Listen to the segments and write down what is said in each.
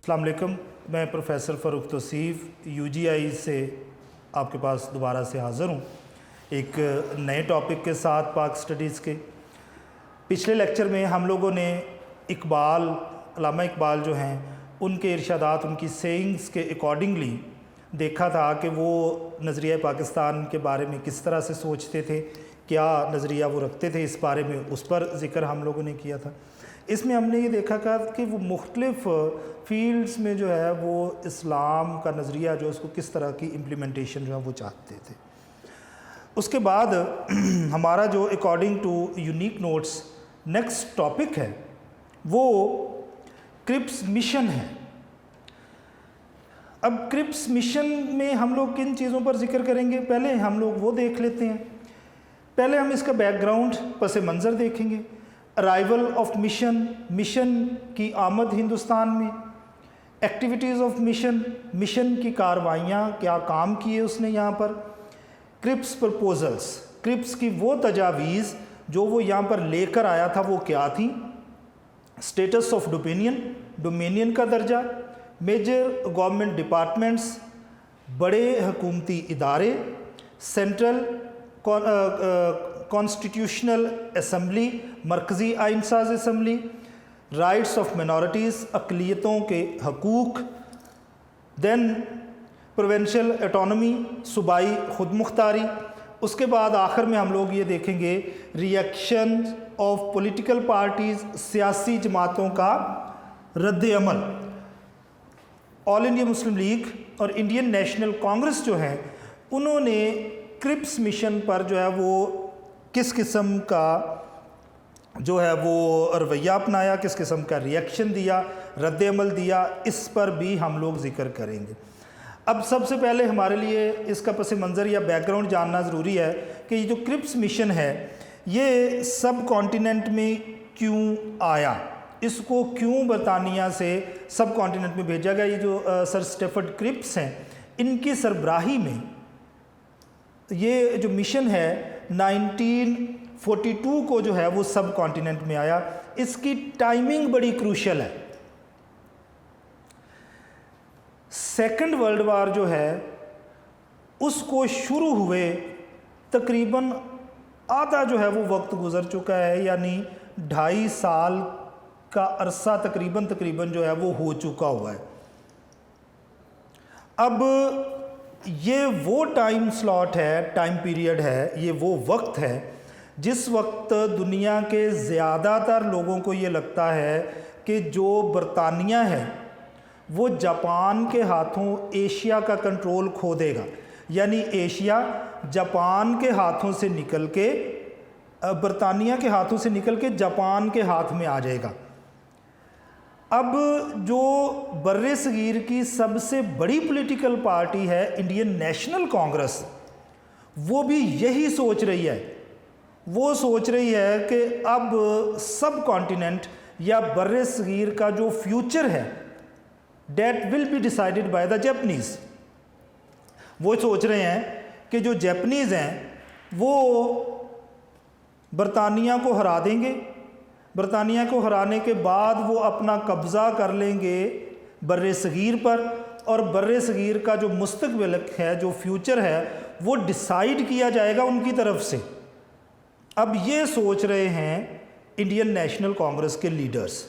अस्सलाम वालेकुम। मैं प्रोफेसर फ़ारूक तौसीफ़ यूजीआई से आपके पास दोबारा से हाज़िर हूँ एक नए टॉपिक के साथ पाक स्टडीज़ के। पिछले लेक्चर में हम लोगों ने अल्लामा इकबाल जो हैं उनके इरशादात, उनकी सेइंग्स के अकॉर्डिंगली देखा था कि वो नज़रिया पाकिस्तान के बारे में किस तरह से सोचते थे, क्या नज़रिया वो रखते थे, इस बारे में उस पर ज़िक्र हम लोगों ने किया था। इसमें हमने ये देखा था कि वो मुख्तलिफ़ फ़ील्ड्स में जो है वो इस्लाम का नज़रिया जो है उसको किस तरह की इम्प्लीमेंटेशन जो है वो चाहते थे। उसके बाद हमारा जो according to unique notes next topic है वो क्रिप्स मिशन है। अब क्रिप्स मिशन में हम लोग किन चीज़ों पर जिक्र करेंगे, पहले हम लोग वो देख लेते हैं। पहले हम इसका बैकग्राउंड पस मंज़र देखेंगे। अराइवल ऑफ मिशन, मिशन की आमद हिंदुस्तान में, एक्टिविटीज़ ऑफ मिशन, मिशन की कार्रवाइयाँ, क्या काम किए उसने यहाँ पर, क्रिप्स प्रपोजल्स, क्रिप्स की वो तजावीज़ जो वो यहाँ पर लेकर आया था वो क्या थी, स्टेटस ऑफ डोमिनियन, डोमिनियन का दर्जा, मेजर गवर्नमेंट डिपार्टमेंट्स, बड़े हुकूमती इदारे, सेंट्रल कॉन्स्टिट्यूशनल असम्बली, मरकज़ी आइन साज असम्बली, राइट्स ऑफ मिनॉरिटीज़, अक़लियतों के हकूक़, दैन प्रोविंशियल ऑटोनॉमी, सूबाई खुद मुख्तारी। उसके बाद आखिर में हम लोग ये देखेंगे रिएक्शन ऑफ पॉलिटिकल पार्टीज़, सियासी जमातों का रद्द अमल। ऑल इंडिया मुस्लिम लीग और इंडियन नेशनल कांग्रेस जो हैं उन्होंने क्रिप्स मिशन पर जो है वो किस किस्म का जो है वो रवैया अपनाया, किस किस्म का रिएक्शन दिया, रद्द अमल दिया, इस पर भी हम लोग ज़िक्र करेंगे। अब सबसे पहले हमारे लिए इसका पस मंज़र या बैकग्राउंड जानना ज़रूरी है कि ये जो क्रिप्स मिशन है ये सब कॉन्टिनेंट में क्यों आया, इसको क्यों बरतानिया से सब कॉन्टिनेंट में भेजा गया। ये जो सर स्टेफर्ड क्रिप्स हैं इनकी सरबराही में ये जो मिशन है 1942 को जो है वो सब कॉन्टिनेंट में आया। इसकी टाइमिंग बड़ी क्रूशल है। सेकंड वर्ल्ड वार जो है उसको शुरू हुए तकरीबन आधा जो है वो वक्त गुज़र चुका है, यानी 2.5 साल का अरसा तकरीबन जो है वो हो चुका हुआ है। अब ये वो टाइम स्लॉट है, टाइम पीरियड है, ये वो वक्त है जिस वक्त दुनिया के ज़्यादातर लोगों को ये लगता है कि जो बरतानिया है वो जापान के हाथों एशिया का कंट्रोल खो देगा, यानी एशिया जापान के हाथों से निकल के बरतानिया के हाथों से निकल के जापान के हाथ में आ जाएगा। अब जो बर्रे सगीर की सबसे बड़ी पॉलिटिकल पार्टी है इंडियन नेशनल कांग्रेस, वो भी यही सोच रही है। वो सोच रही है कि अब सब कॉन्टिनेंट या बर्रे सगीर का जो फ्यूचर है that will be decided by the Japanese. वो सोच रहे हैं कि जो जैपनीज़ हैं वो बरतानिया को हरा देंगे, बरतानिया को हराने के बाद वो अपना कब्ज़ा कर लेंगे बर्रे सगीर पर, और बर्रे सगीर का जो मुस्तकबिल है, जो फ्यूचर है, वो डिसाइड किया जाएगा उनकी तरफ से। अब ये सोच रहे हैं इंडियन नेशनल कांग्रेस के लीडर्स।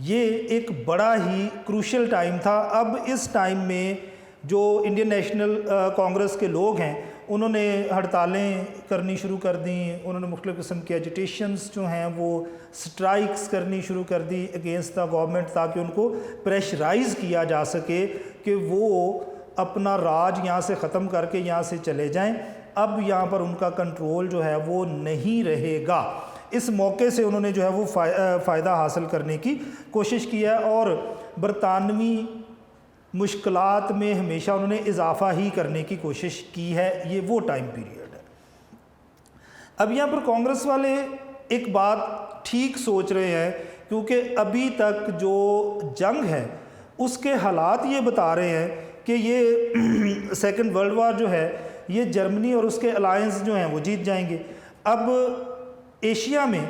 ये एक बड़ा ही क्रूशल टाइम था। अब इस टाइम में जो इंडियन नेशनल कांग्रेस के लोग हैं उन्होंने हड़तालें करनी शुरू कर दी, उन्होंने मुख्तलिफ़ किस्म की एजिटेशंस जो हैं वो स्ट्राइक्स करनी शुरू कर दी अगेंस्ट द गवर्नमेंट, ताकि उनको प्रेशराइज़ किया जा सके कि वो अपना राज यहाँ से ख़त्म करके यहाँ से चले जाएं। अब यहाँ पर उनका कंट्रोल जो है वो नहीं रहेगा। इस मौके से उन्होंने जो है वो फ़ायदा हासिल करने की कोशिश की है और बरतानवी मुश्किलात में हमेशा उन्होंने इजाफ़ा ही करने की कोशिश की है। ये वो टाइम पीरियड है। अब यहाँ पर कांग्रेस वाले एक बात ठीक सोच रहे हैं, क्योंकि अभी तक जो जंग है उसके हालात ये बता रहे हैं कि ये सेकंड वर्ल्ड वार जो है ये जर्मनी और उसके अलायंस जो हैं वो जीत जाएंगे। अब एशिया में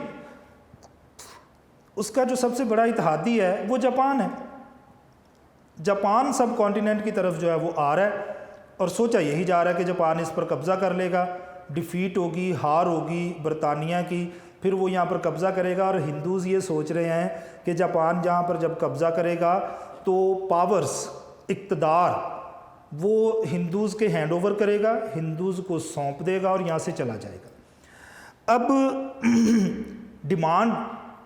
उसका जो सबसे बड़ा इत्तेहादी है वो जापान है। जापान सब कॉन्टिनेंट की तरफ जो है वो आ रहा है और सोचा यही जा रहा है कि जापान इस पर कब्ज़ा कर लेगा, डिफ़ीट होगी, हार होगी बरतानिया की, फिर वो यहाँ पर कब्ज़ा करेगा। और हिंदूज़ ये सोच रहे हैं कि जापान जहाँ पर जब कब्ज़ा करेगा तो पावर्स, इक़्तिदार वो हिंदूज़ के हैंड ओवर करेगा, हिंदूज़ को सौंप देगा और यहाँ से चला जाएगा। अब डिमांड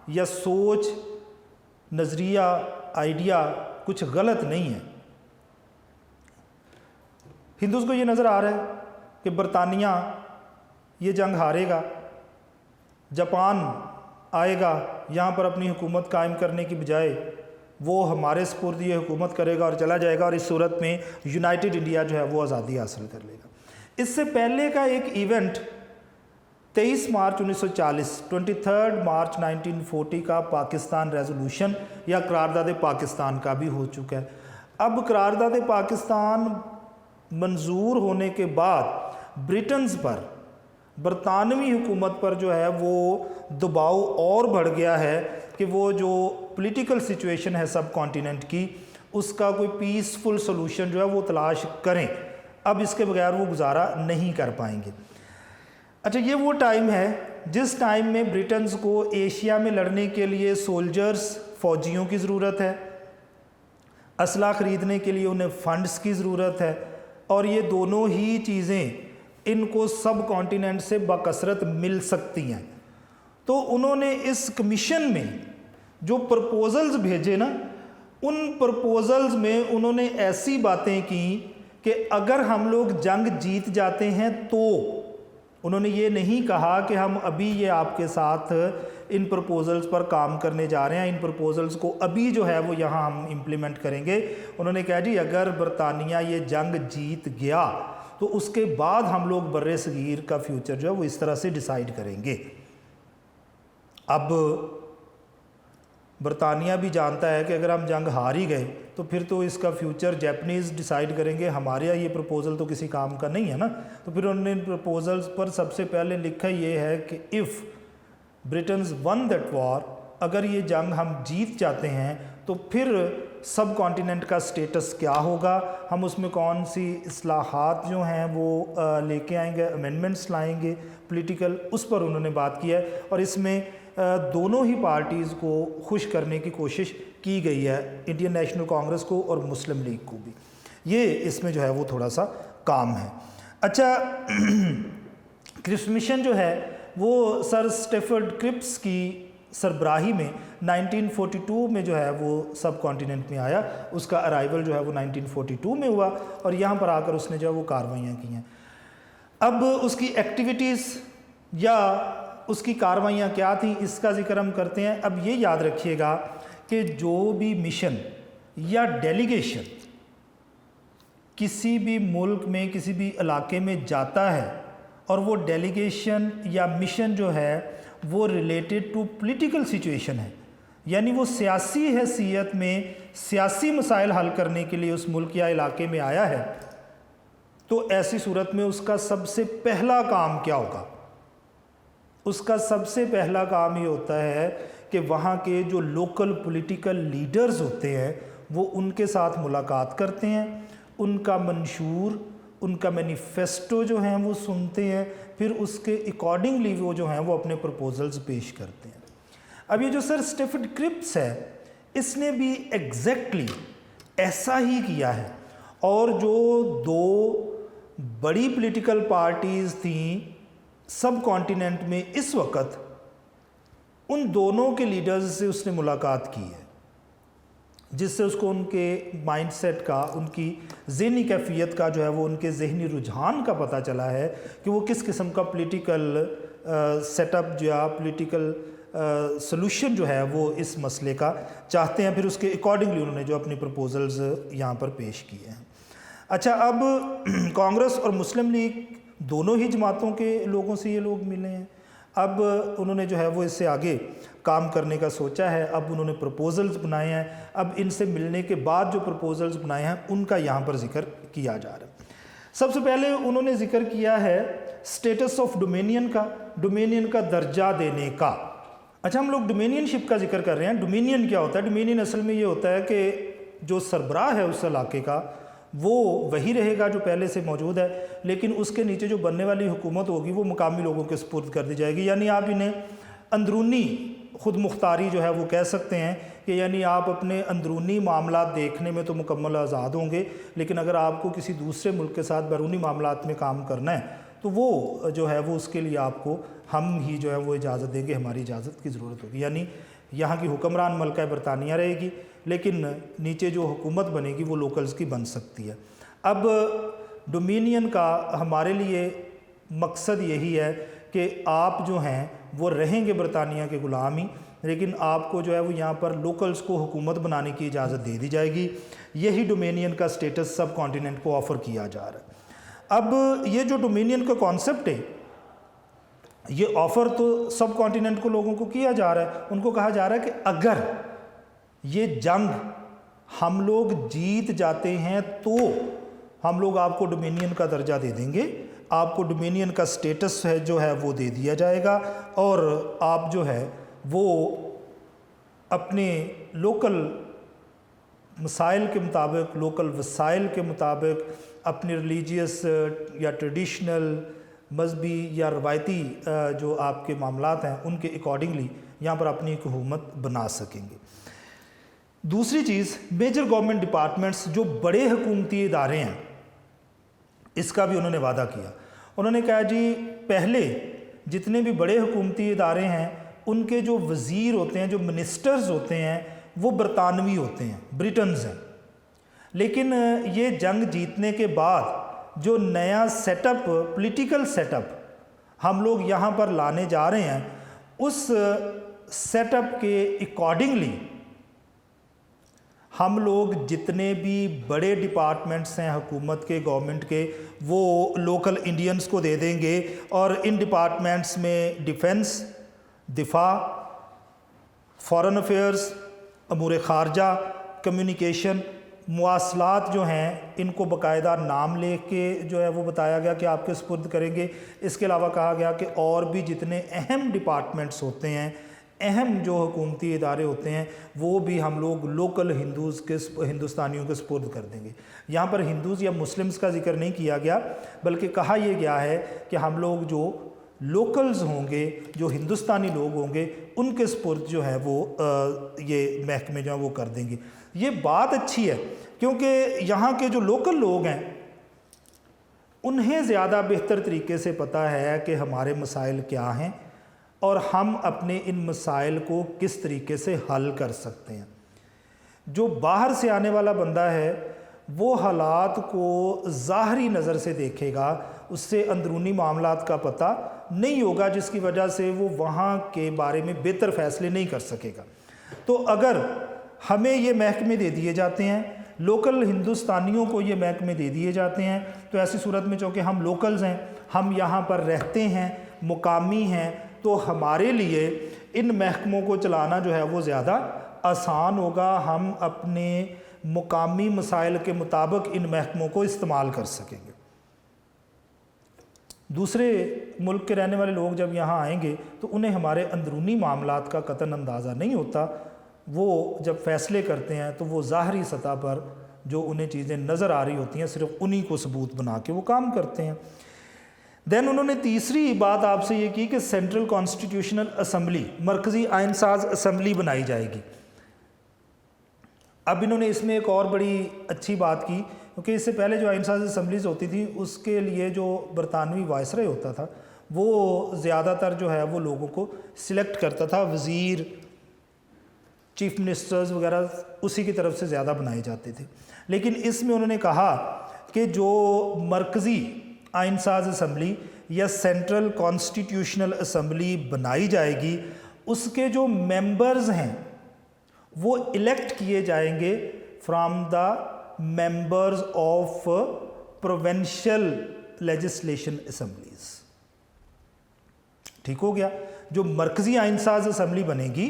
या सोच, नज़रिया, आइडिया कुछ गलत नहीं है। हिंदूज़ को ये नज़र आ रहा है कि बरतानिया ये जंग हारेगा, जापान आएगा, यहाँ पर अपनी हुकूमत कायम करने की बजाय वो हमारे सपुर्द ये हुकूमत करेगा और चला जाएगा, और इस सूरत में यूनाइटेड इंडिया जो है वो आज़ादी हासिल कर लेगा। इससे पहले का एक इवेंट 23 मार्च 1940, 23 मार्च 1940 का पाकिस्तान रेजोल्यूशन या करारदाद पाकिस्तान का भी हो चुका है। अब करारदाद पाकिस्तान मंजूर होने के बाद ब्रिटेन्स पर, बरतानवी हुकूमत पर जो है वो दबाव और बढ़ गया है कि वो जो पॉलिटिकल सिचुएशन है सब कॉन्टिनेंट की, उसका कोई पीसफुल सोल्यूशन जो है वो तलाश करें। अब इसके बगैर वो गुजारा नहीं कर पाएंगे। अच्छा, ये वो टाइम है जिस टाइम में ब्रिटेन्स को एशिया में लड़ने के लिए सोल्जर्स, फौजियों की ज़रूरत है, असला ख़रीदने के लिए उन्हें फ़ंड्स की ज़रूरत है, और ये दोनों ही चीज़ें इनको सब कॉन्टिनेंट से बकसरत मिल सकती हैं। तो उन्होंने इस कमीशन में जो प्रपोज़ल्स भेजे ना, उन प्रपोज़ल्स में उन्होंने ऐसी बातें की कि अगर हम लोग जंग जीत जाते हैं तो, उन्होंने ये नहीं कहा कि हम अभी ये आपके साथ इन प्रपोज़ल्स पर काम करने जा रहे हैं, इन प्रपोज़ल्स को अभी जो है वो यहाँ हम इम्प्लीमेंट करेंगे। उन्होंने कहा जी अगर बरतानिया ये जंग जीत गया तो उसके बाद हम लोग बर्रे सगीर का फ्यूचर जो है वो इस तरह से डिसाइड करेंगे। अब बरतानिया भी जानता है कि अगर हम जंग हार ही गए तो फिर तो इसका फ्यूचर जैपनीज़ डिसाइड करेंगे, हमारे यहाँ ये प्रपोज़ल तो किसी काम का नहीं है ना। तो फिर उन्होंने प्रपोज़ल्स पर सबसे पहले लिखा ये है कि if Britain's one that war, अगर ये जंग हम जीत जाते हैं तो फिर सब कॉन्टिनेंट का स्टेटस क्या होगा, हम उसमें कौन सी इस्लाहात जो हैं वो लेके आएंगे, अमेंडमेंट्स लाएंगे पॉलिटिकल, उस पर उन्होंने बात की है। और इसमें दोनों ही पार्टीज़ को खुश करने की कोशिश की गई है, इंडियन नेशनल कांग्रेस को और मुस्लिम लीग को भी। ये इसमें जो है वो थोड़ा सा काम है। अच्छा, क्रिप्स मिशन जो है वो सर स्टेफर्ड क्रिप्स की सरबराही में 1942 में जो है वो सब कॉन्टिनेंट में आया। उसका अराइवल जो है वो 1942 में हुआ और यहाँ पर आकर उसने जो है वो कार्रवाइयाँ की हैं। अब उसकी एक्टिविटीज़ या उसकी कार्रवाइयाँ क्या थी, इसका जिक्र हम करते हैं। अब ये याद रखिएगा कि जो भी मिशन या डेलीगेशन किसी भी मुल्क में, किसी भी इलाके में जाता है और वो डेलीगेशन या मिशन जो है वो रिलेटेड टू पॉलिटिकल सिचुएशन है, यानी वो सियासी हैसियत में सियासी मसाइल हल करने के लिए उस मुल्क या इलाके में आया है, तो ऐसी सूरत में उसका सबसे पहला काम क्या होगा? उसका सबसे पहला काम ये होता है कि वहाँ के जो लोकल पॉलिटिकल लीडर्स होते हैं वो उनके साथ मुलाकात करते हैं, उनका मंशूर, उनका मैनिफेस्टो जो हैं वो सुनते हैं, फिर उसके अकॉर्डिंगली वो जो हैं वो अपने प्रपोजल्स पेश करते हैं। अब ये जो सर स्टेफर्ड क्रिप्स है, इसने भी एग्जैक्टली ऐसा ही किया है। और जो दो बड़ी पॉलिटिकल पार्टीज़ थीं सब कॉन्टिनेंट में इस वक्त, उन दोनों के लीडर्स से उसने मुलाकात की है, जिससे उसको उनके माइंडसेट का, उनकी ज़हनी कैफियत का जो है वो, उनके ज़हनी रुझान का पता चला है कि वो किस किस्म का पॉलिटिकल सेटअप या पॉलिटिकल सॉल्यूशन जो है वो इस मसले का चाहते हैं। फिर उसके अकॉर्डिंगली उन्होंने जो अपनी प्रपोजल्स यहाँ पर पेश किए हैं। अच्छा, अब कांग्रेस और मुस्लिम लीग दोनों ही जमातों के लोगों से ये लोग मिले हैं। अब उन्होंने जो है वो इससे आगे काम करने का सोचा है। अब उन्होंने प्रपोजल्स बनाए हैं। अब इनसे मिलने के बाद जो प्रपोजल्स बनाए हैं उनका यहाँ पर जिक्र किया जा रहा है। सबसे पहले उन्होंने जिक्र किया है स्टेटस ऑफ डोमेनियन का, डोमेनियन का दर्जा देने का। अच्छा, हम लोग डोमिनियनशिप का जिक्र कर रहे हैं। डोमिनियन क्या होता है? डोमिनियन असल में ये होता है कि जो सरबराह है उस इलाके का वो वही रहेगा जो पहले से मौजूद है, लेकिन उसके नीचे जो बनने वाली हुकूमत होगी वो मुकामी लोगों के सुपुर्द कर दी जाएगी। यानी आप इन्हें अंदरूनी खुद मुख्तारी जो है वो कह सकते हैं कि यानी आप अपने अंदरूनी मामला देखने में तो मुकम्मल आज़ाद होंगे, लेकिन अगर आपको किसी दूसरे मुल्क के साथ बैरूनी मामलात में काम करना है तो वो जो है वो उसके लिए आपको हम ही जो है वो इजाज़त देंगे, हमारी इजाज़त की ज़रूरत होगी। यानी यहाँ की हुक्मरान मल्का बरतानिया रहेगी, लेकिन नीचे जो हुकूमत बनेगी वो लोकल्स की बन सकती है। अब डोमिनियन का हमारे लिए मकसद यही है कि आप जो हैं वो रहेंगे बरतानिया के ग़ुलाम ही, लेकिन आपको जो है वो यहाँ पर लोकल्स को हुकूमत बनाने की इजाज़त दे दी जाएगी। यही डोमिनियन का स्टेटस सब कॉन्टिनेंट को ऑफ़र किया जा रहा है। अब ये जो डोमिनियन का कॉन्सेप्ट है ये ऑफ़र तो सब कॉन्टिनेंट को लोगों को किया जा रहा है। उनको कहा जा रहा है कि अगर ये जंग हम लोग जीत जाते हैं तो हम लोग आपको डोमिनियन का दर्जा दे देंगे, आपको डोमिनियन का स्टेटस है जो है वो दे दिया जाएगा, और आप जो है वो अपने लोकल मसाइल के मुताबिक, लोकल वसाइल के मुताबिक, अपने रिलीजियस या ट्रेडिशनल मजहबी या रवायती जो आपके मामलात हैं उनके अकॉर्डिंगली यहाँ पर अपनी एक हुकूमत बना सकेंगे। दूसरी चीज़, मेजर गवर्नमेंट डिपार्टमेंट्स जो बड़े हुकूमती इदारे हैं इसका भी उन्होंने वादा किया। उन्होंने कहा जी पहले जितने भी बड़े हुकूमती इदारे हैं उनके जो वज़ीर होते हैं, जो मिनिस्टर्स होते हैं वो बरतानवी होते हैं, ब्रिटन्स हैं। लेकिन ये जंग जीतने के बाद जो नया सेटअप, पॉलिटिकल सेटअप हम लोग यहाँ पर लाने जा रहे हैं, उस सेटअप के अकॉर्डिंगली हम लोग जितने भी बड़े डिपार्टमेंट्स हैं हुकूमत के, गवर्नमेंट के, वो लोकल इंडियंस को दे देंगे। और इन डिपार्टमेंट्स में डिफेंस, दिफा, फॉरेन अफेयर्स, अमूर ख़ारजा, कम्युनिकेशन, मवासलात जो हैं इनको बाकायदा नाम लेके के जो है वो बताया गया कि आपके सुपुर्द करेंगे। इसके अलावा कहा गया कि और भी जितने अहम डिपार्टमेंट्स होते हैं, अहम जो हुकूमती इदारे होते हैं, वो भी हम लोग लोकल हिंदूज़ के, हिंदुस्तानियों के सुपुर्द कर देंगे। यहाँ पर हिंदूज़ या मुस्लिम्स का जिक्र नहीं किया गया, बल्कि कहा यह गया है कि हम लोग जो लोकल्स होंगे, जो हिंदुस्तानी लोग होंगे, उनके सुपुर्द जो है वो ये महकमे जो है वो कर देंगे। ये बात अच्छी है क्योंकि यहाँ के जो लोकल लोग हैं उन्हें ज़्यादा बेहतर तरीके से पता है कि हमारे मसाइल क्या हैं और हम अपने इन मसाइल को किस तरीके से हल कर सकते हैं। जो बाहर से आने वाला बंदा है वो हालात को ज़ाहरी नज़र से देखेगा, उससे अंदरूनी मामलात का पता नहीं होगा, जिसकी वजह से वो वहाँ के बारे में बेहतर फ़ैसले नहीं कर सकेगा। तो अगर हमें ये महकमे दे दिए जाते हैं, लोकल हिंदुस्तानियों को ये महकमे दे दिए जाते हैं, तो ऐसी सूरत में चूँकि हम लोकल्स हैं, हम यहाँ पर रहते हैं, मुकामी हैं, तो हमारे लिए इन महकमों को चलाना जो है वो ज़्यादा आसान होगा। हम अपने मुकामी मसाइल के मुताबिक इन महकमों को इस्तेमाल कर सकेंगे। दूसरे मुल्क के रहने वाले लोग जब यहाँ आएंगे तो उन्हें हमारे अंदरूनी मामलात का कतन अंदाज़ा नहीं होता। वो जब फ़ैसले करते हैं तो वो ज़ाहरी सतह पर जो उन्हें चीज़ें नज़र आ रही होती हैं, सिर्फ उन्हीं को सबूत बना के वो काम करते हैं। देन उन्होंने तीसरी बात आपसे ये की कि सेंट्रल कॉन्स्टिट्यूशनल असम्बली, मरकज़ी आइनसाज असम्बली बनाई जाएगी। अब इन्होंने इसमें एक और बड़ी अच्छी बात की, क्योंकि इससे पहले जो आइनसाज असम्बलीज़ होती थी उसके लिए जो बरतानवी वायसराय होता था वो ज़्यादातर जो है वो लोगों को सिलेक्ट करता था, वज़ीर, चीफ मिनिस्टर्स वगैरह उसी की तरफ से ज़्यादा बनाए जाते थे। लेकिन इसमें उन्होंने कहा कि जो मरकज़ी आइनसाज असम्बली या सेंट्रल कॉन्स्टिट्यूशनल असम्बली बनाई जाएगी, उसके जो मेंबर्स हैं वो इलेक्ट किए जाएंगे from the members of provincial legislation assemblies. ठीक हो गया। जो मरकज़ी आइनसाज असम्बली बनेगी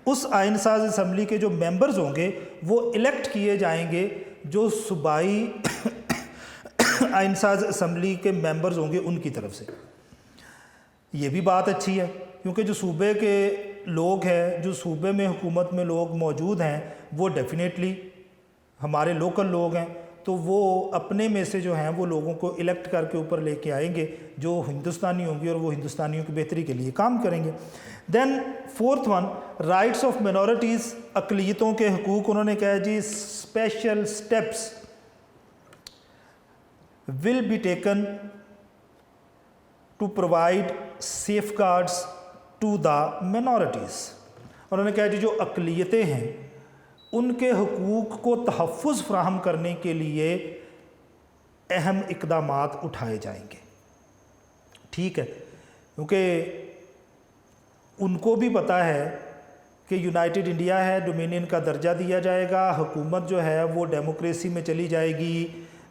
उस आइनसाज असम्बली के जो मेंबर्स होंगे वो इलेक्ट किए जाएंगे जो सूबाई आइनसाज असम्बली के मेंबर्स होंगे उनकी तरफ से। ये भी बात अच्छी है क्योंकि जो सूबे के लोग हैं, जो सूबे में हुकूमत में लोग मौजूद हैं, वो डेफिनेटली हमारे लोकल लोग हैं, तो वो अपने में से जो हैं वो लोगों को इलेक्ट करके ऊपर लेके आएंगे जो हिंदुस्तानी होंगे और वो हिंदुस्तानियों की बेहतरी के लिए काम करेंगे। Then fourth one, rights of minorities, अक़लियतों के हकूक़। उन्होंने कहा जी special steps will be taken to provide safeguards to the minorities. उन्होंने कहा जी जो अक़लियतें हैं उनके हकूक़ को तहफ़्फ़ुज़ फ़राहम करने के लिए अहम इक़दामात उठाए जाएंगे। ठीक है, क्योंकि उनको भी पता है कि यूनाइटेड इंडिया है, डोमिनियन का दर्जा दिया जाएगा, हुकूमत जो है वो डेमोक्रेसी में चली जाएगी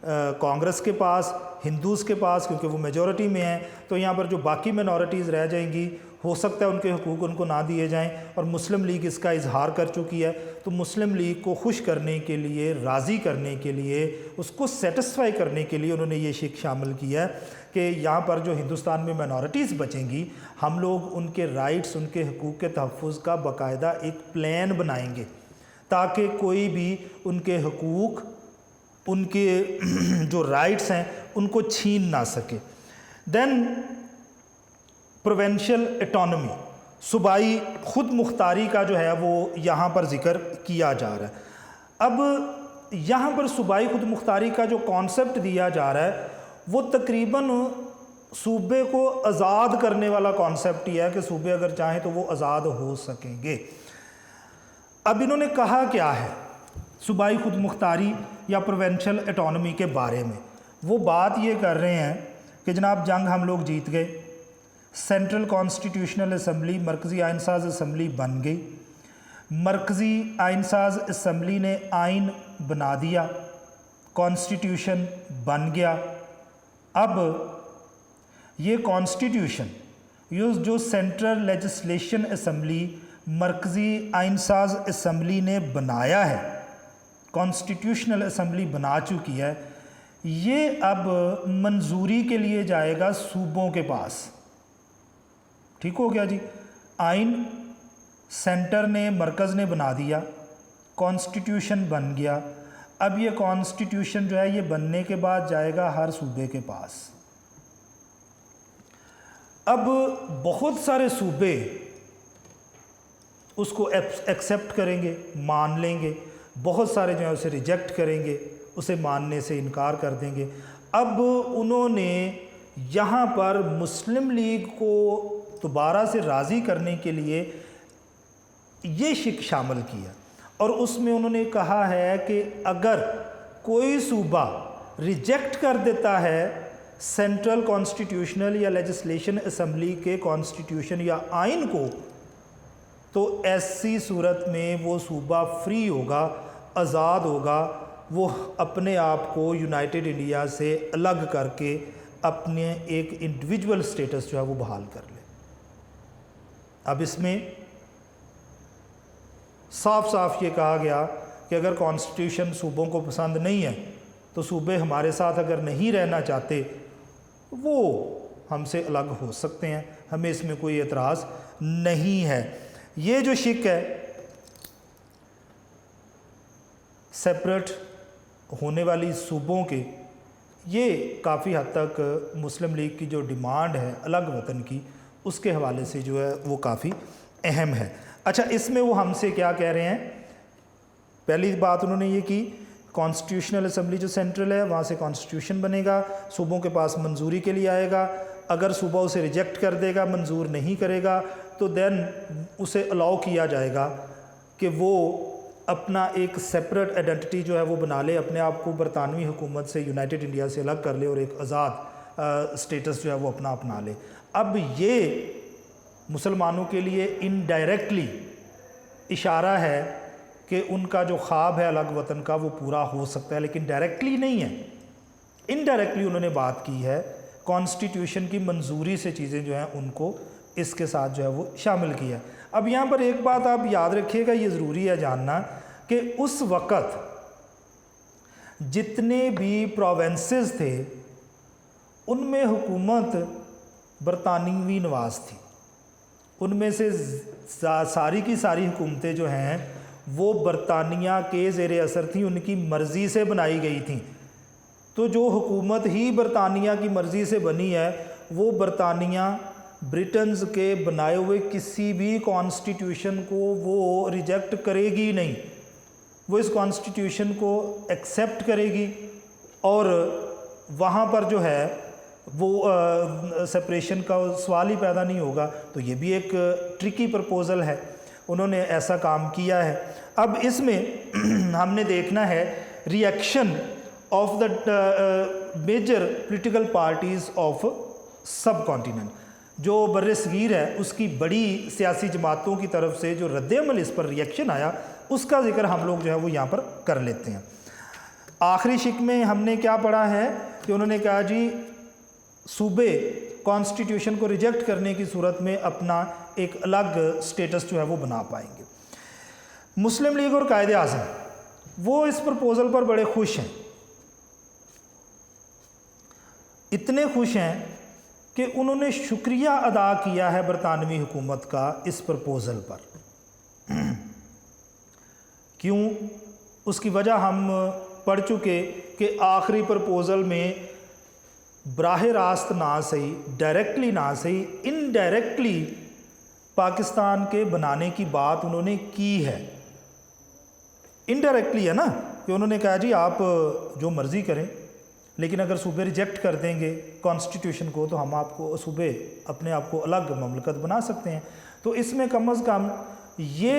कांग्रेस के पास, हिंदूज़ के पास, क्योंकि वो मेजॉरिटी में हैं। तो यहाँ पर जो बाकी मिनॉरिटीज़ रह जाएंगी, हो सकता है उनके हुकूक उनको ना दिए जाएं, और मुस्लिम लीग इसका इजहार कर चुकी है। तो मुस्लिम लीग को खुश करने के लिए, राज़ी करने के लिए, उसको सेटिस्फाई करने के लिए उन्होंने ये शिक शामिल किया है कि यहाँ पर जो हिंदुस्तान में मिनॉरिटीज़ बचेंगी, हम लोग उनके राइट्स, उनके हुकूक के तहफ़्फ़ुज़ का बाकायदा एक प्लान बनाएंगे ताकि कोई भी उनके हुकूक, उनके जो राइट्स हैं उनको छीन ना सके। देन प्रोविंशियल एटोनमी, सूबाई खुद मुख्तारी का जो है वो यहाँ पर ज़िक्र किया जा रहा है। अब यहाँ पर सूबाई खुद मुख्तारी का जो कॉन्सेप्ट दिया जा रहा है वो तकरीबन सूबे को आज़ाद करने वाला कॉन्सेप्ट ही है कि सूबे अगर चाहें तो वो आज़ाद हो सकेंगे। अब इन्होंने कहा क्या है सूबाई खुद मुख्तारी या प्रोविंशियल एटोनमी के बारे में? वो बात ये कर रहे हैं कि जनाब जंग हम लोग जीत गए, सेंट्रल कॉन्स्टिट्यूशनल असम्बली, मरकज़ी आइन साज असम्बली बन गई, मरकज़ी आइन साज असम्बली ने आइन बना दिया, कॉन्स्टिट्यूशन बन गया। अब ये कॉन्स्टिट्यूशन जो सेंट्रल लेजिस्लेशन असम्बली, मरकज़ी आइन साज असम्बली ने बनाया है, कॉन्स्टिट्यूशनल असम्बली बना चुकी है, ये अब मंजूरी के लिए जाएगा सूबों के पास। ठीक हो गया जी, आइन सेंटर ने, मरकज़ ने बना दिया, कॉन्स्टिट्यूशन बन गया। अब ये कॉन्स्टिट्यूशन जो है ये बनने के बाद जाएगा हर सूबे के पास। अब बहुत सारे सूबे उसको एक्सेप्ट करेंगे, मान लेंगे, बहुत सारे जो है उसे रिजेक्ट करेंगे, उसे मानने से इनकार कर देंगे। अब उन्होंने यहाँ पर मुस्लिम लीग को दोबारा से राज़ी करने के लिए ये शिक शामिल किया, और उसमें उन्होंने कहा है कि अगर कोई सूबा रिजेक्ट कर देता है सेंट्रल कॉन्स्टिट्यूशनल या लेजिस्लेशन असम्बली के कॉन्स्टिट्यूशन या आइन को, तो ऐसी सूरत में वो सूबा फ्री होगा, आज़ाद होगा, वो अपने आप को यूनाइटेड इंडिया से अलग करके अपने एक इंडिविजुअल स्टेटस जो है वो बहाल कर ले। अब इसमें साफ साफ ये कहा गया कि अगर कॉन्स्टिट्यूशन सूबों को पसंद नहीं है तो सूबे हमारे साथ अगर नहीं रहना चाहते वो हमसे अलग हो सकते हैं, हमें इसमें कोई एतराज़ नहीं है। ये जो शिक है सेपरेट होने वाली सूबों के, ये काफ़ी हद तक मुस्लिम लीग की जो डिमांड है अलग वतन की, उसके हवाले से जो है वो काफ़ी अहम है। अच्छा, इसमें वो हमसे क्या कह रहे हैं? पहली बात उन्होंने ये की, कॉन्स्टिट्यूशनल असम्बली जो सेंट्रल है वहाँ से कॉन्स्टिट्यूशन बनेगा, सूबों के पास मंजूरी के लिए आएगा। अगर सूबा उसे रिजेक्ट कर देगा, मंजूर नहीं करेगा, तो देन उसे अलाउ किया जाएगा कि वो अपना एक सेपरेट आइडेंटिटी जो है वो बना ले, अपने आप को बरतानवी हुकूमत से, यूनाइटेड इंडिया से अलग कर ले और एक आज़ाद स्टेटस जो है वो अपना अपना ले। अब ये मुसलमानों के लिए इनडायरेक्टली इशारा है कि उनका जो ख्वाब है अलग वतन का वो पूरा हो सकता है, लेकिन डायरेक्टली नहीं है, इनडायरेक्टली उन्होंने बात की है। कॉन्स्टिट्यूशन की मंजूरी से चीज़ें जो हैं उनको इसके साथ जो है वो शामिल किया। अब यहाँ पर एक बात आप याद रखिएगा, ये ज़रूरी है जानना कि उस वक़्त जितने भी प्रोविंसेस थे उनमें हुकूमत बरतानवी नवाज थी, उनमें से सारी की सारी हुकूमतें जो हैं वो बरतानिया के ज़ेर असर थी, उनकी मर्ज़ी से बनाई गई थी। तो जो हुकूमत ही बरतानिया की मर्ज़ी से बनी है वो बरतानिया ब्रिटेन्स के बनाए हुए किसी भी कॉन्स्टिट्यूशन को वो रिजेक्ट करेगी नहीं, वो इस कॉन्स्टिट्यूशन को एक्सेप्ट करेगी और वहाँ पर जो है वो सेपरेशन का सवाल ही पैदा नहीं होगा। तो ये भी एक ट्रिकी प्रपोज़ल है, उन्होंने ऐसा काम किया है। अब इसमें हमने देखना है reaction of the major political parties of subcontinent. जो बर्र-ए-सगीर है उसकी बड़ी सियासी जमातों की तरफ से जो रद्द-ए-अमल इस पर रिएक्शन आया उसका जिक्र हम लोग जो है वो यहाँ पर कर लेते हैं। आखिरी शिक में हमने क्या पढ़ा है कि उन्होंने कहा जी सूबे कॉन्स्टिट्यूशन को रिजेक्ट करने की सूरत में अपना एक अलग स्टेटस जो है वो बना पाएंगे। मुस्लिम लीग और कायदे-ए-आज़म वो इस प्रपोज़ल पर बड़े खुश हैं, इतने खुश हैं कि उन्होंने शुक्रिया अदा किया है बरतानवी हुकूमत का इस प्रपोज़ल पर। क्यों? उसकी वजह हम पढ़ चुके कि आखिरी प्रपोज़ल में बराह रास्त ना सही, डायरेक्टली ना सही, इनडायरेक्टली पाकिस्तान के बनाने की बात उन्होंने की है। इनडायरेक्टली है ना कि उन्होंने कहा जी आप जो मर्ज़ी करें, लेकिन अगर सूबे रिजेक्ट कर देंगे कॉन्स्टिट्यूशन को तो हम आपको सूबे अपने आप को अलग ममलकत बना सकते हैं। तो इसमें कम अज़ कम ये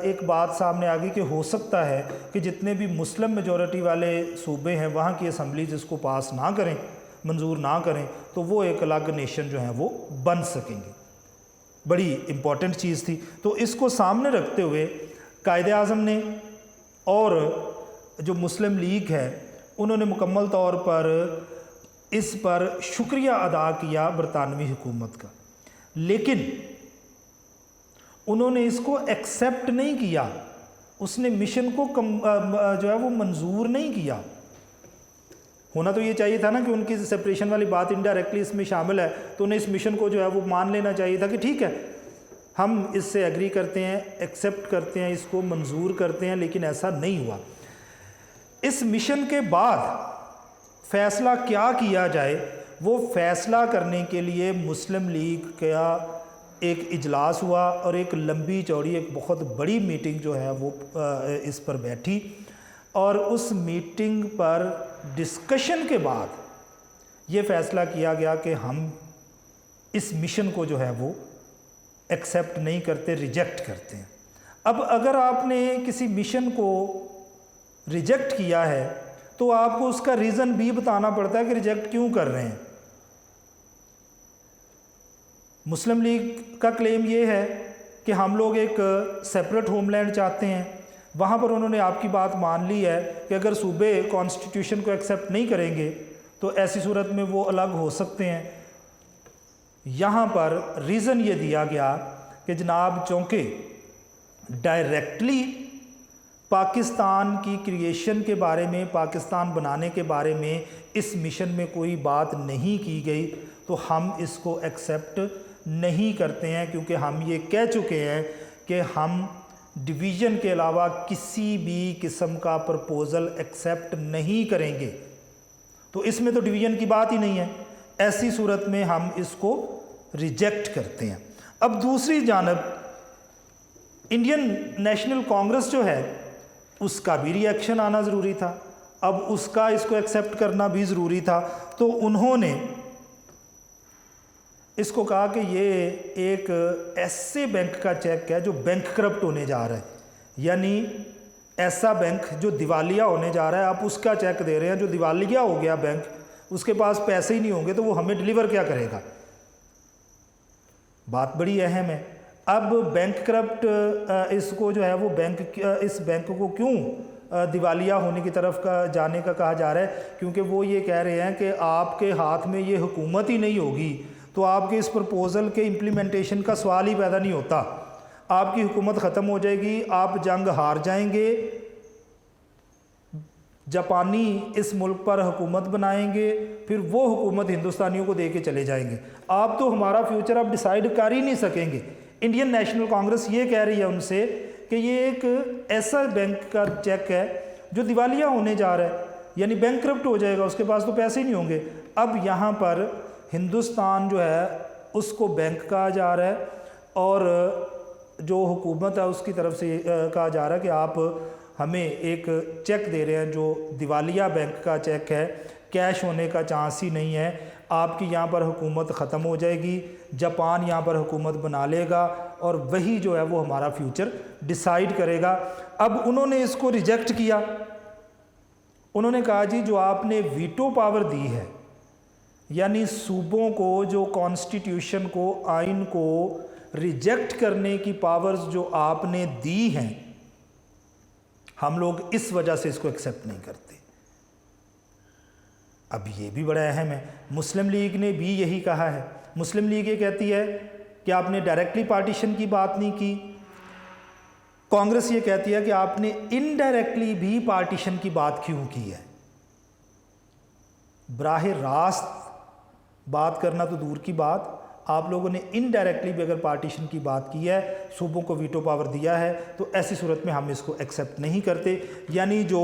एक बात सामने आ गई कि हो सकता है कि जितने भी मुस्लिम मेजॉरिटी वाले सूबे हैं वहाँ की असम्बलीज इसको पास ना करें, मंजूर ना करें, तो वो एक अलग नेशन जो है वो बन सकेंगे। बड़ी इम्पॉर्टेंट चीज़ थी। तो इसको सामने रखते हुए कायदे-ए-आज़म ने और जो मुस्लिम लीग है उन्होंने मुकम्मल तौर पर इस पर शुक्रिया अदा किया बरतानवी हुकूमत का, लेकिन उन्होंने इसको एक्सेप्ट नहीं किया, उसने मिशन को जो है वो मंजूर नहीं किया। होना तो ये चाहिए था ना कि उनकी सेपरेशन वाली बात इनडायरेक्टली इसमें शामिल है, तो उन्हें इस मिशन को जो है वो मान लेना चाहिए था कि ठीक है हम इससे एग्री करते हैं, एक्सेप्ट करते हैं, इसको मंजूर करते हैं, लेकिन ऐसा नहीं हुआ। इस मिशन के बाद फ़ैसला क्या किया जाए, वो फ़ैसला करने के लिए मुस्लिम लीग का एक इजलास हुआ और एक लंबी चौड़ी एक बहुत बड़ी मीटिंग जो है वो इस पर बैठी और उस मीटिंग पर डिस्कशन के बाद ये फ़ैसला किया गया कि हम इस मिशन को जो है वो एक्सेप्ट नहीं करते, रिजेक्ट करते हैं। अब अगर आपने किसी मिशन को रिजेक्ट किया है तो आपको उसका रीज़न भी बताना पड़ता है कि रिजेक्ट क्यों कर रहे हैं। मुस्लिम लीग का क्लेम ये है कि हम लोग एक सेपरेट होमलैंड चाहते हैं। वहाँ पर उन्होंने आपकी बात मान ली है कि अगर सूबे कॉन्स्टिट्यूशन को एक्सेप्ट नहीं करेंगे तो ऐसी सूरत में वो अलग हो सकते हैं। यहाँ पर रीज़न ये दिया गया कि जनाब चूँकि डायरेक्टली पाकिस्तान की क्रिएशन के बारे में, पाकिस्तान बनाने के बारे में इस मिशन में कोई बात नहीं की गई, तो हम इसको एक्सेप्ट नहीं करते हैं, क्योंकि हम ये कह चुके हैं कि हम डिवीज़न के अलावा किसी भी किस्म का प्रपोज़ल एक्सेप्ट नहीं करेंगे। तो इसमें तो डिवीज़न की बात ही नहीं है, ऐसी सूरत में हम इसको रिजेक्ट करते हैं। अब दूसरी जानब इंडियन नेशनल कांग्रेस जो है उसका भी रिएक्शन आना ज़रूरी था। अब उसका इसको एक्सेप्ट करना भी ज़रूरी था, तो उन्होंने इसको कहा कि ये एक ऐसे बैंक का चेक है जो बैंकक्रप्ट होने जा रहा है, यानी ऐसा बैंक जो दिवालिया होने जा रहा है, आप उसका चेक दे रहे हैं। जो दिवालिया हो गया बैंक, उसके पास पैसे ही नहीं होंगे तो वो हमें डिलीवर क्या करेगा। बात बड़ी अहम है। अब बैंकक्रप्ट इसको जो है वो इस बैंक को क्यों दिवालिया होने की तरफ जाने का कहा जा रहा है, क्योंकि वो ये कह रहे हैं कि आपके हाथ में ये हुकूमत ही नहीं होगी तो आपके इस प्रपोज़ल के इम्प्लीमेंटेशन का सवाल ही पैदा नहीं होता। आपकी हुकूमत ख़त्म हो जाएगी, आप जंग हार जाएंगे, जापानी इस मुल्क पर हुकूमत बनाएंगे, फिर वो हुकूमत हिंदुस्तानियों को दे के चले जाएंगे। आप तो हमारा फ्यूचर अब डिसाइड कर ही नहीं सकेंगे। इंडियन नेशनल कांग्रेस ये कह रही है उनसे कि ये एक ऐसा बैंक का चेक है जो दिवालिया होने जा रहा है, यानी बैंकक्रप्ट हो जाएगा, उसके पास तो पैसे ही नहीं होंगे। अब यहाँ पर हिंदुस्तान जो है उसको बैंक कहा जा रहा है और जो हुकूमत है उसकी तरफ से कहा जा रहा है कि आप हमें एक चेक दे रहे हैं जो दिवालिया बैंक का चेक है, कैश होने का चांस ही नहीं है, आपकी यहाँ पर हुकूमत ख़त्म हो जाएगी, जापान यहाँ पर हुकूमत बना लेगा और वही जो है वो हमारा फ्यूचर डिसाइड करेगा। अब उन्होंने इसको रिजेक्ट किया। उन्होंने कहा जी जो आपने वीटो पावर दी है, यानी सूबों को जो कॉन्स्टिट्यूशन को, आइन को रिजेक्ट करने की पावर्स जो आपने दी हैं, हम लोग इस वजह से इसको एक्सेप्ट नहीं करते। अब ये भी बड़ा अहम है, मुस्लिम लीग ने भी यही कहा है। मुस्लिम लीग ये कहती है कि आपने डायरेक्टली पार्टीशन की बात नहीं की, कांग्रेस ये कहती है कि आपने इनडायरेक्टली भी पार्टीशन की बात क्यों की है। बराह रास्त बात करना तो दूर की बात, आप लोगों ने इनडायरेक्टली भी अगर पार्टीशन की बात की है, सूबों को वीटो पावर दिया है, तो ऐसी सूरत में हम इसको एक्सेप्ट नहीं करते। यानी जो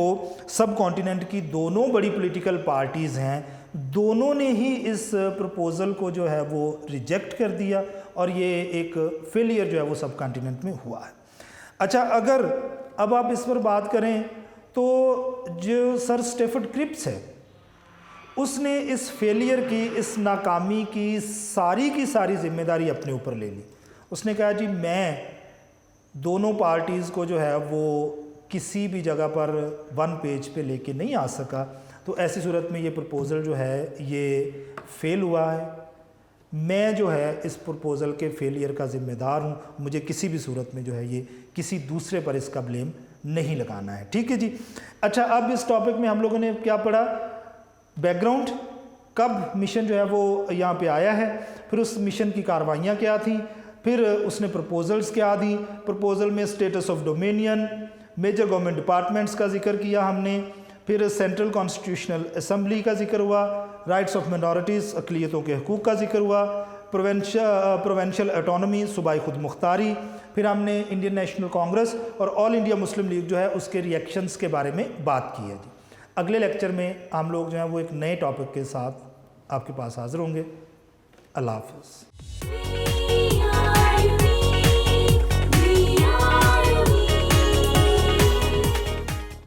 सब कॉन्टिनेंट की दोनों बड़ी पॉलिटिकल पार्टीज़ हैं, दोनों ने ही इस प्रपोज़ल को जो है वो रिजेक्ट कर दिया और ये एक फेलियर जो है वो सब कॉन्टिनेंट में हुआ है। अच्छा, अगर अब आप इस पर बात करें तो जो सर स्टेफर्ड क्रिप्स है, उसने इस फेलियर की, इस नाकामी की सारी जिम्मेदारी अपने ऊपर ले ली। उसने कहा जी मैं दोनों पार्टीज़ को जो है वो किसी भी जगह पर वन पेज पे लेके नहीं आ सका, तो ऐसी सूरत में ये प्रपोज़ल जो है ये फेल हुआ है। मैं जो है इस प्रपोज़ल के फेलियर का ज़िम्मेदार हूँ, मुझे किसी भी सूरत में जो है ये किसी दूसरे पर इसका ब्लेम नहीं लगाना है। ठीक है जी। अच्छा, अब इस टॉपिक में हम लोगों ने क्या पढ़ा, बैकग्राउंड, कब मिशन जो है वो यहाँ पे आया है, फिर उस मिशन की कार्रवाइयाँ क्या थी, फिर उसने प्रपोजल्स क्या दी, प्रपोजल में status of dominion, major government departments का जिक्र किया हमने, फिर सेंट्रल कॉन्स्टिट्यूशनल असम्बली का जिक्र हुआ, राइट्स ऑफ मिनॉरिटीज़, अक़लियतों के हकूक़ का जिक्र हुआ, प्रोवेंशियल ऑटोनॉमी, सूबाई खुद मुख्तारी, फिर हमने इंडियन नेशनल कांग्रेस और ऑल इंडिया मुस्लिम लीग जो है उसके रिएक्शंस के बारे में बात की है जी। अगले लेक्चर में हम लोग जो हैं वो एक नए टॉपिक के साथ आपके पास हाज़िर होंगे। अल्लाह हाफ़िज़।